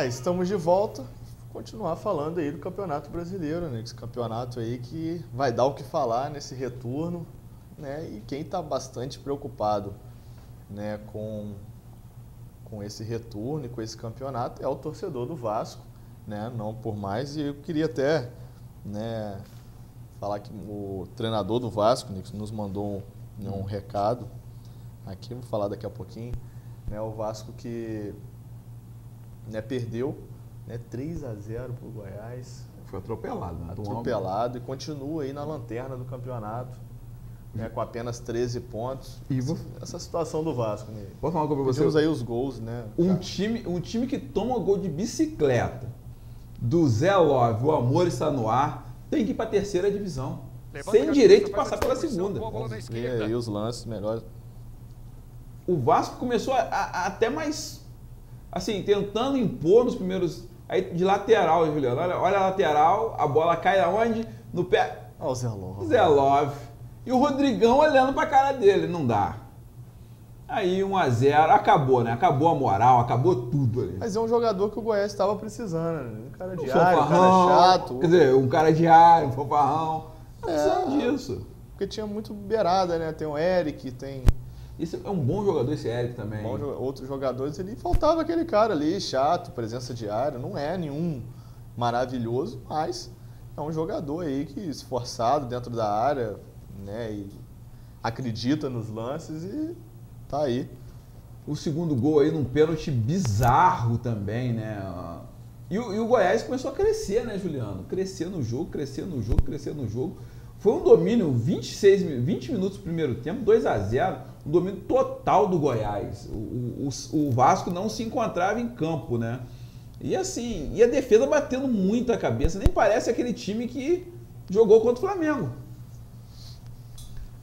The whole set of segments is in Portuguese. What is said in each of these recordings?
Estamos de volta. Continuar falando aí do Campeonato Brasileiro, né? Esse campeonato aí que vai dar o que falar nesse retorno, né? E quem está bastante preocupado, né, com esse retorno e com esse campeonato é o torcedor do Vasco, né? Não por mais. E eu queria até, né, falar que o treinador do Vasco, né, nos mandou um recado aqui, vou falar daqui a pouquinho, né? O Vasco que, né, perdeu, né, 3-0 para o Goiás. Foi atropelado. Né? Atropelado e continua aí na lanterna do campeonato, né, com apenas 13 pontos. E essa situação do Vasco, né? Vou falar uma coisa pra você. Pedimos aí os gols, né? Um time que toma gol de bicicleta do Zé Love, o amor está no ar, tem que ir para a terceira divisão. Sem direito de passar pela segunda. Vamos ver aí os lances melhores. O Vasco começou até mais, assim, tentando impor nos primeiros... Aí de lateral, Juliano. Olha a lateral, a bola cai aonde? No pé. Olha o Zé Love. Zé Love. E o Rodrigão olhando pra cara dele. Não dá. Aí 1-0. Acabou, né? Acabou a moral, acabou tudo ali. Mas é um jogador que o Goiás estava precisando, né? Um cara de área, um cara chato. Quer dizer, um cara de área, um fanfarrão. Tá precisando disso. Porque tinha muito beirada, né? Tem o Eric, tem... Esse é um bom jogador, esse Eric também. Outros jogadores ali, faltava aquele cara ali, chato, presença diária, não é nenhum maravilhoso, mas é um jogador aí que esforçado dentro da área, né, e acredita nos lances e tá aí. O segundo gol aí num pênalti bizarro também, né? E o Goiás começou a crescer, né, Juliano? Crescer no jogo, crescer no jogo, crescer no jogo. Foi um domínio, 20 minutos do primeiro tempo, 2-0, um domínio total do Goiás. O Vasco não se encontrava em campo, né? E assim, e a defesa batendo muito a cabeça, nem parece aquele time que jogou contra o Flamengo.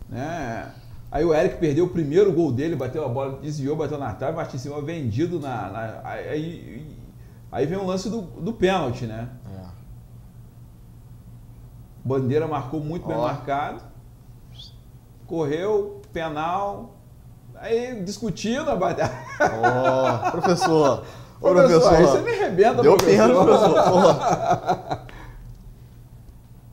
Né? Aí o Eric perdeu o primeiro gol dele, bateu a bola, desviou, bateu na trave, Martin Silva vendido aí vem o lance do pênalti, né? Bandeira marcou muito bem marcado. Correu, penal. Aí discutindo a batalha. Professor. Professor, aí você me arrebenta, deu professor. Deu professor.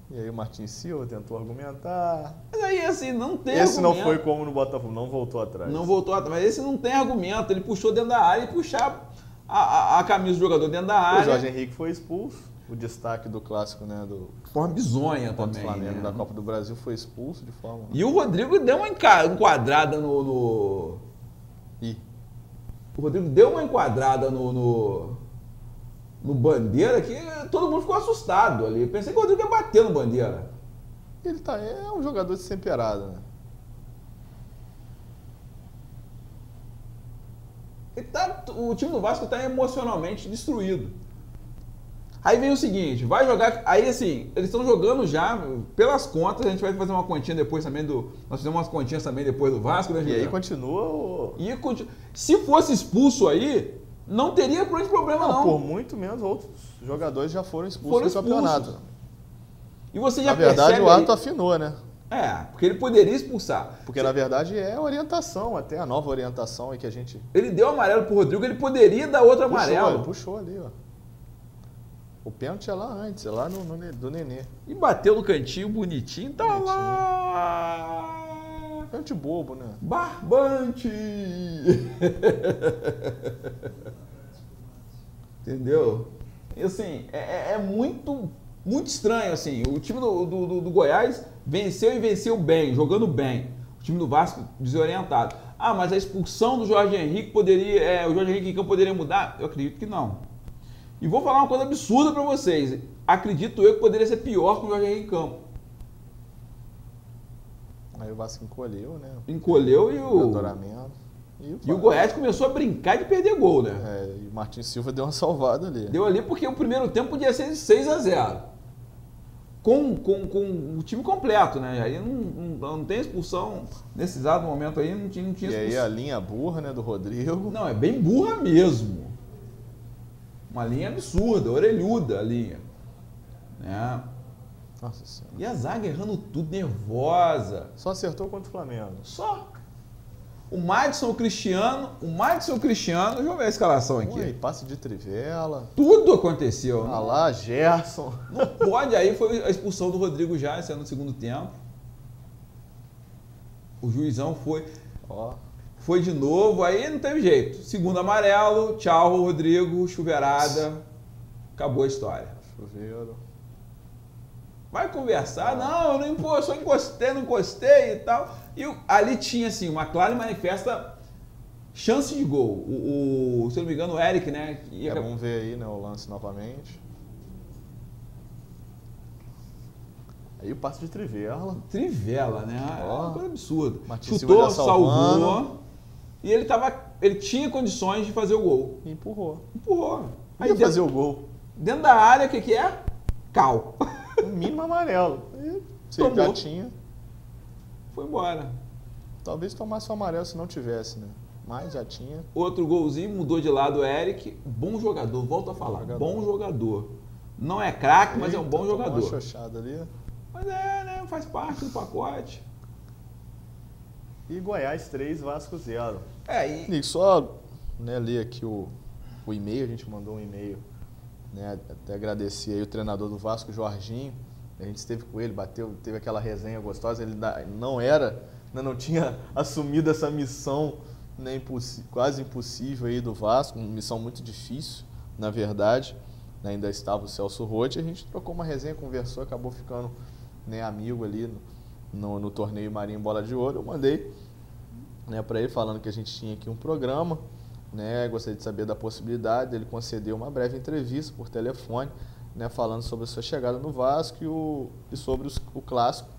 E aí o Martins Silva tentou argumentar. Mas aí assim, não tem esse argumento. Não foi como no Botafogo, não voltou atrás. Não voltou atrás, mas esse não tem argumento. Ele puxou dentro da área e puxar a camisa do jogador dentro da área. O Jorge Henrique foi expulso. O destaque do clássico, né, do forma bizonha também, Flamengo, né? Da Copa do Brasil, foi expulso de forma... E o Rodrigo deu uma enquadrada no... O Rodrigo deu uma enquadrada no Bandeira que todo mundo ficou assustado ali. Eu pensei que o Rodrigo ia bater no Bandeira. Ele é um jogador destemperado, né? O time do Vasco está emocionalmente destruído. Aí vem o seguinte, vai jogar... Aí assim, eles estão jogando já, pelas contas, a gente vai fazer uma continha depois também nós fizemos umas continhas também depois do Vasco, né, Juliano? E aí continua Se fosse expulso aí, não teria grande problema não. Por muito menos outros jogadores já foram expulsos no campeonato. E você já Na verdade, o árbitro afinou, né? Porque ele poderia expulsar. Porque na verdade é a orientação, até a nova orientação aí que a gente... Ele deu amarelo pro Rodrigo, ele poderia dar outro amarelo. Ele puxou ali, ó. O pênalti é lá antes, é lá do Nenê. E bateu no cantinho bonitinho, tá lá. Pênalti bobo, né? Barbante! Entendeu? E assim, é muito estranho, assim. O time do Goiás venceu e venceu bem, jogando bem. O time do Vasco desorientado. Mas a expulsão do Jorge Henrique poderia... o Jorge Henrique em campo poderia mudar? Eu acredito que não. E vou falar uma coisa absurda pra vocês. Acredito eu que poderia ser pior que o Jorge Henrique em campo. Aí o Vasco encolheu, né? Encolheu e o Goiás começou a brincar de perder gol, né? E o Martin Silva deu uma salvada ali. Deu ali porque o primeiro tempo podia ser 6-0. Com o time completo, né? Aí não tem expulsão nesse exato momento aí, não tinha expulsão. E aí a linha burra, né, do Rodrigo. Não, é bem burra mesmo. Uma linha absurda, orelhuda a linha. Né? Nossa Senhora. E a zaga errando tudo, nervosa. Só acertou contra o Flamengo. Só. o Madison, o Cristiano, deixa eu ver a escalação aqui. Oi, passe de trivela. Tudo aconteceu. Ah lá, Gerson. Não pode, aí foi a expulsão do Rodrigo já, esse ano no segundo tempo. O juizão foi de novo, aí não teve jeito. Segundo amarelo, tchau, Rodrigo, chuveirada, acabou a história. Chuveiro. Vai conversar? Não, eu não, só não encostei e tal. E ali tinha, assim, uma clara e manifesta chance de gol. Se eu não me engano, o Eric, né? Vamos ver aí, né, o lance novamente. Aí o passe de trivela. Trivela, né? É uma coisa absurda. Chutou, salvou. E ele tinha condições de fazer o gol. E empurrou. Aí fazer o gol. Dentro da área, o que é? Cal. O mínimo amarelo. Se ele já tinha. Foi embora. Talvez tomasse o amarelo se não tivesse, né? Mas já tinha. Outro golzinho, mudou de lado o Eric. Bom jogador, volto a falar. Bom jogador. Não é craque, mas é um bom jogador. Uma xoxada ali. Mas né? Faz parte do pacote. E Goiás 3, Vasco 0. E só ler aqui o e-mail, a gente mandou um e-mail, né? Até agradecer aí o treinador do Vasco, Jorginho. A gente esteve com ele, teve aquela resenha gostosa. Ele não tinha assumido essa missão, né, quase impossível aí do Vasco, uma missão muito difícil, na verdade. Ainda estava o Celso Rotti, a gente trocou uma resenha, conversou, acabou ficando, né, amigo ali no torneio Marinho Bola de Ouro. Eu mandei, né, para ele falando que a gente tinha aqui um programa, né, gostaria de saber da possibilidade. Ele concedeu uma breve entrevista por telefone, né, falando sobre a sua chegada no Vasco e sobre o clássico,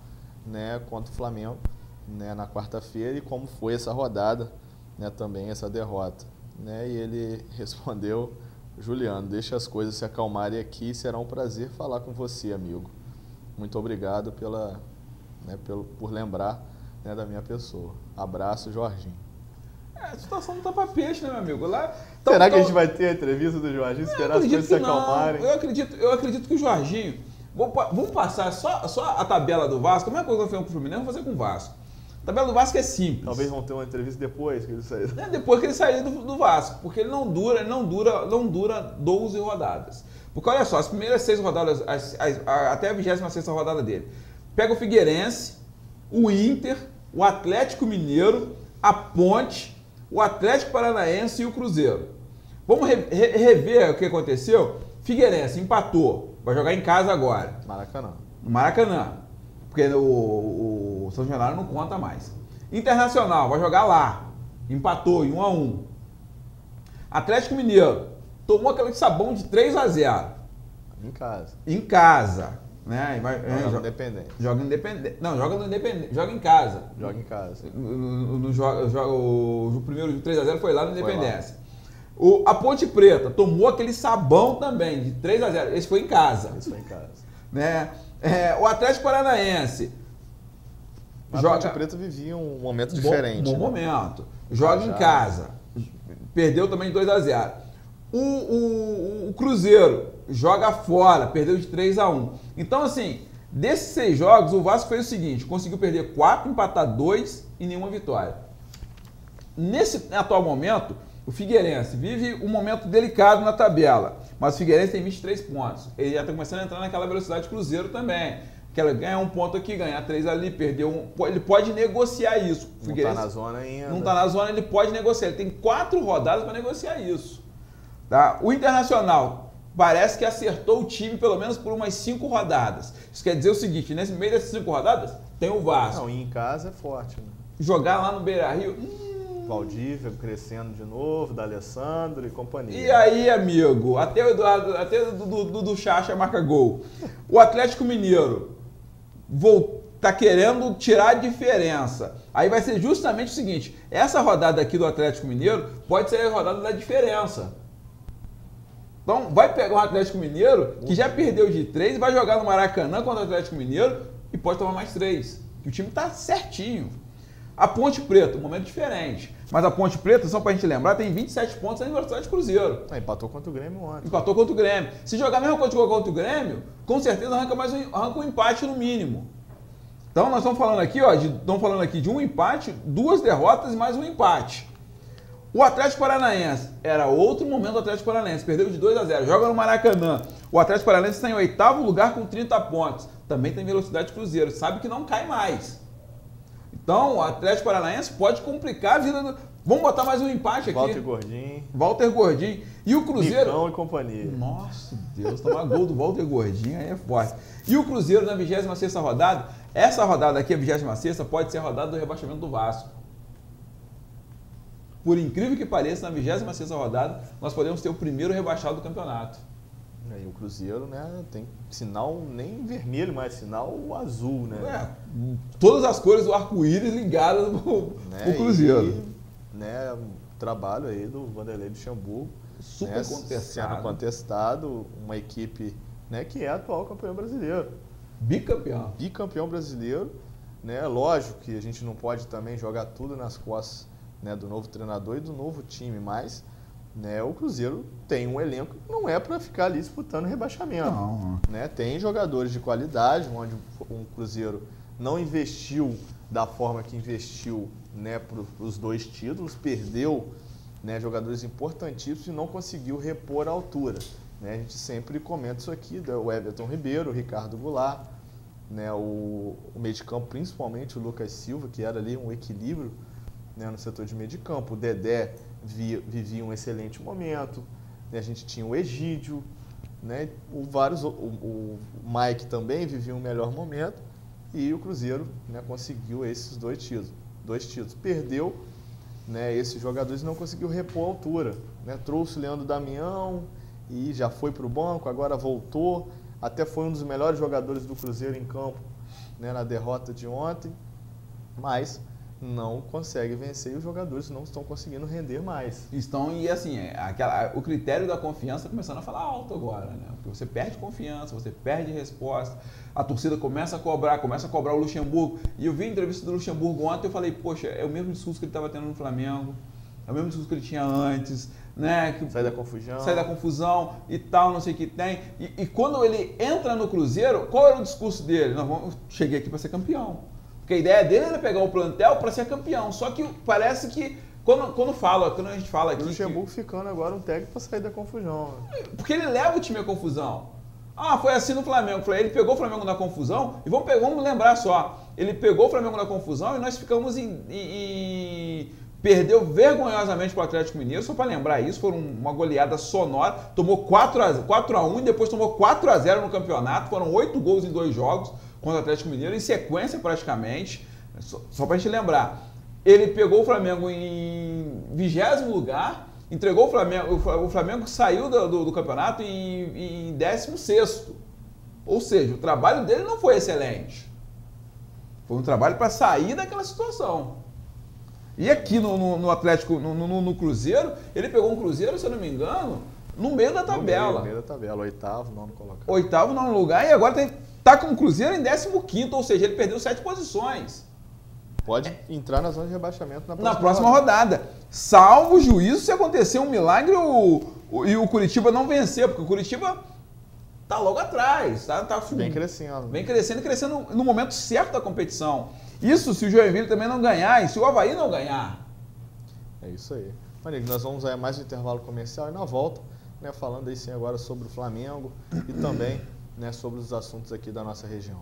né, contra o Flamengo, né, na quarta-feira, e como foi essa rodada, né, também essa derrota, né. E ele respondeu: Juliano, deixa as coisas se acalmarem aqui, será um prazer falar com você, amigo. Muito obrigado por lembrar, né, da minha pessoa. Abraço, Jorginho. A situação não tá pra peixe, né, meu amigo? Será que a gente vai ter a entrevista do Jorginho, esperar as coisas se acalmarem? Eu acredito que o Jorginho... Vamos passar só a tabela do Vasco. A mesma coisa que nós fizemos com o Fluminense, vamos fazer com o Vasco. A tabela do Vasco é simples. Talvez vão ter uma entrevista depois que ele sair. Depois que ele sair do Vasco, porque ele não dura 12 rodadas. Porque olha só, as primeiras 6 rodadas, até a 26ª rodada dele, pega o Figueirense, o Inter, o Atlético Mineiro, a Ponte, o Atlético Paranaense e o Cruzeiro. Vamos rever o que aconteceu? Figueirense empatou, vai jogar em casa agora. Maracanã. Porque o São Januário não conta mais. Internacional, vai jogar lá. Empatou em 1-1. Atlético Mineiro, tomou aquele sabão de 3-0. Em casa. Né? Joga Independente. Joga Independente. Não, joga no Independente. Joga em casa. O primeiro 3-0 foi lá no Independência. A Ponte Preta tomou aquele sabão também de 3-0. Esse foi em casa. Né? O Atlético Paranaense. A Ponte Preta vivia um momento diferente. Bom momento. Joga em casa. Perdeu também de 2-0. O Cruzeiro joga fora, perdeu de 3-1. Então, assim, desses 6 jogos, o Vasco fez o seguinte: conseguiu perder 4, empatar 2 e nenhuma vitória. Nesse atual momento, o Figueirense vive um momento delicado na tabela, mas o Figueirense tem 23 pontos. Ele já está começando a entrar naquela velocidade de Cruzeiro também. Que ela ganha 1 ponto aqui, ganhar 3 ali, perder 1. Ele pode negociar isso. Não está na zona ainda. Não está na zona, ele pode negociar. Ele tem 4 rodadas para negociar isso. Tá? O Internacional parece que acertou o time pelo menos por umas 5 rodadas. Isso quer dizer o seguinte: nesse meio dessas 5 rodadas, tem o Vasco. Não, e em casa é forte, né? Jogar lá no Beira-Rio. Valdívia crescendo de novo, D'Alessandro e companhia. E aí, amigo? Até o Eduardo, até o do Chacha marca gol. O Atlético Mineiro tá querendo tirar a diferença. Aí vai ser justamente o seguinte: essa rodada aqui do Atlético Mineiro pode ser a rodada da diferença. Então, vai pegar o Atlético Mineiro, que já perdeu de 3, e vai jogar no Maracanã contra o Atlético Mineiro e pode tomar mais 3. O time tá certinho. A Ponte Preta, um momento diferente. Mas a Ponte Preta, só pra gente lembrar, tem 27 pontos na Universidade de Cruzeiro. Empatou contra o Grêmio ontem. Empatou contra o Grêmio. Se jogar a mesma coisa que jogou contra o Grêmio, com certeza arranca um empate no mínimo. Então nós estamos falando aqui, ó, de um empate, 2 derrotas e mais um empate. O Atlético Paranaense era outro momento do Atlético Paranaense, perdeu de 2-0, joga no Maracanã. O Atlético Paranaense está em 8º lugar com 30 pontos. Também tem velocidade de Cruzeiro, sabe que não cai mais. Então o Atlético Paranaense pode complicar a vida do... Vamos botar mais um empate aqui. Walter Gordinho. E o Cruzeiro... Micão e companhia. Nossa, Deus, tomar gol do Walter Gordinho aí é forte. E o Cruzeiro na 26ª rodada, essa rodada aqui, a 26ª, pode ser a rodada do rebaixamento do Vasco. Por incrível que pareça, na 26ª rodada, nós podemos ter o primeiro rebaixado do campeonato. E o Cruzeiro, né, tem sinal nem vermelho, mas sinal azul, né? Todas as cores do arco-íris ligadas pro Cruzeiro. E, né, trabalho aí do Vanderlei Luxemburgo. Super contestado. Sendo contestado, uma equipe, né, que é atual campeão brasileiro. Bicampeão. Bicampeão brasileiro. Né? Lógico que a gente não pode também jogar tudo nas costas, né, do novo treinador e do novo time, mas, né, o Cruzeiro tem um elenco que não é para ficar ali disputando rebaixamento. Não. Né? Tem jogadores de qualidade, onde o Cruzeiro não investiu da forma que investiu, né, para os 2 títulos, perdeu, né, jogadores importantíssimos e não conseguiu repor a altura. Né? A gente sempre comenta isso aqui, o Everton Ribeiro, o Ricardo Goulart, né, o meio de campo, principalmente o Lucas Silva, que era ali um equilíbrio, né, no setor de meio de campo. O Dedé vivia um excelente momento, né, a gente tinha o Egídio, né, o Mike também vivia um melhor momento e o Cruzeiro, né, conseguiu esses 2 títulos. Perdeu, né, esses jogadores e não conseguiu repor a altura. Né, trouxe o Leandro Damião e já foi para o banco, agora voltou. Até foi um dos melhores jogadores do Cruzeiro em campo, né, na derrota de ontem, mas não consegue vencer e os jogadores não estão conseguindo render mais. E assim, o critério da confiança está começando a falar alto agora, né? Porque você perde confiança, você perde resposta, a torcida começa a cobrar o Luxemburgo. E eu vi a entrevista do Luxemburgo ontem e eu falei, poxa, é o mesmo discurso que ele estava tendo no Flamengo, é o mesmo discurso que ele tinha antes, né? Sai da confusão e tal, não sei o que tem. E quando ele entra no Cruzeiro, qual era o discurso dele? Cheguei aqui para ser campeão. Porque a ideia dele era pegar o plantel para ser campeão. Só que parece que, quando a gente fala aqui... O Luxemburgo ficando agora um técnico para sair da confusão. Porque ele leva o time à confusão. Foi assim no Flamengo. Ele pegou o Flamengo na confusão, e vamos lembrar só, ele pegou o Flamengo na confusão e nós ficamos perdeu vergonhosamente para o Atlético Mineiro, só para lembrar isso, foi uma goleada sonora, tomou 4-1 e depois tomou 4-0 no campeonato, foram 8 gols em 2 jogos contra o Atlético Mineiro, em sequência praticamente, só para a gente lembrar. Ele pegou o Flamengo em 20º lugar, entregou o Flamengo saiu do campeonato em 16º. Ou seja, o trabalho dele não foi excelente. Foi um trabalho para sair daquela situação. E aqui no Atlético, no Cruzeiro, ele pegou um Cruzeiro, se eu não me engano, no meio da tabela. No meio da tabela, 8º, 9º colocado. 8º, 9º lugar, e agora tá com o Cruzeiro em 15º, ou seja, ele perdeu 7 posições. Pode entrar na zona de rebaixamento na próxima rodada. Salvo o juízo se acontecer um milagre e o Curitiba não vencer, porque o Curitiba tá logo atrás. Vem crescendo. Vem crescendo e crescendo no momento certo da competição. Isso se o Joinville também não ganhar e se o Avaí não ganhar. É isso aí. Manílio, nós vamos a mais um intervalo comercial e na volta, né, falando aí sim agora sobre o Flamengo e também, né, sobre os assuntos aqui da nossa região.